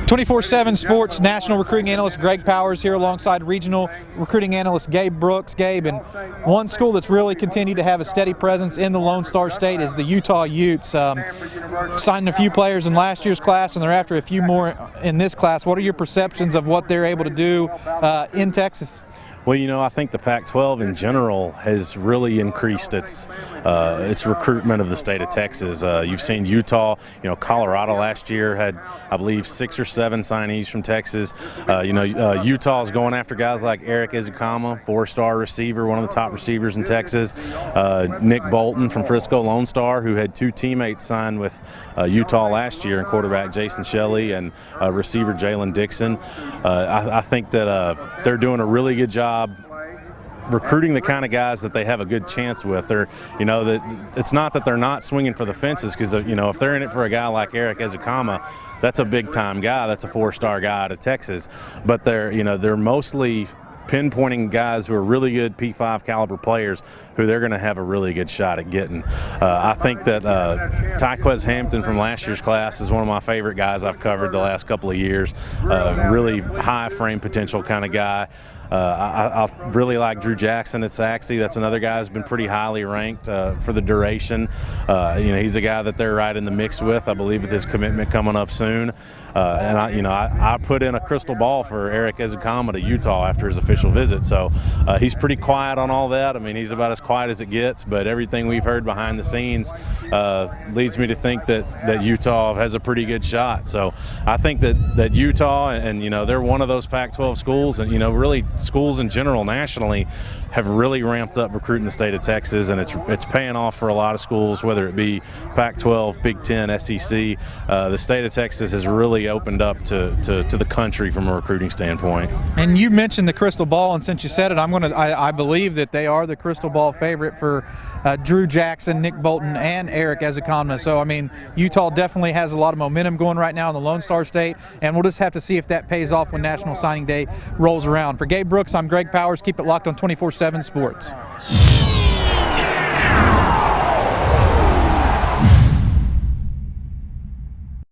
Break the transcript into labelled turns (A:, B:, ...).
A: 24/7 Sports national recruiting analyst Greg Powers here alongside regional recruiting analyst Gabe Brooks. Gabe, and one school that's really continued to have a steady presence in the Lone Star State is the Utah Utes. Signing a few players in last year's class, and they're after a few more in this class. What are your perceptions of what they're able to do in Texas?
B: Well, you know, I think the Pac-12 in general has really increased its recruitment of the state of Texas. You've seen Utah, you know, Colorado last year had, I believe, 6 or 7 signees from Texas. Utah is going after guys like Eric Ezekama, 4-star receiver, one of the top receivers in Texas. Nick Bolton from Frisco Lone Star, who had 2 teammates signed with Utah last year, and quarterback Jason Shelley and receiver Jalen Dixon. I think that they're doing a really good job recruiting the kind of guys that they have a good chance with. They're, you know, that it's not that they're not swinging for the fences, because you know, if they're in it for a guy like Eric Ezekama, that's a big time guy. That's a 4-star guy out of Texas. But they're mostly pinpointing guys who are really good P5 caliber players who they're going to have a really good shot at getting. I think that Tyquez Hampton from last year's class is one of my favorite guys I've covered the last couple of years. Really high frame potential kind of guy. I really like Drew Jackson at Saxe. That's another guy who's been pretty highly ranked for the duration. He's a guy that they're right in the mix with, I believe, with his commitment coming up soon. I put in a crystal ball for Eric Ezekama to Utah after his official visit. So he's pretty quiet on all that. I mean, he's about as quiet as it gets, but everything we've heard behind the scenes leads me to think that Utah has a pretty good shot. So I think that Utah, and they're one of those Pac-12 schools, and really schools in general nationally have really ramped up recruiting the state of Texas, and it's paying off for a lot of schools, whether it be Pac-12, Big Ten, SEC. The state of Texas has really opened up to the country from a recruiting standpoint.
A: And you mentioned the crystal ball, and since you said it, I believe that they are the crystal ball favorite for Drew Jackson, Nick Bolton, and Eric Ezekama. So I mean, Utah definitely has a lot of momentum going right now in the Lone Star State, and we'll just have to see if that pays off when National Signing Day rolls around. For Gabe Brooks, I'm Greg Powers. Keep it locked on 24/7 Sports.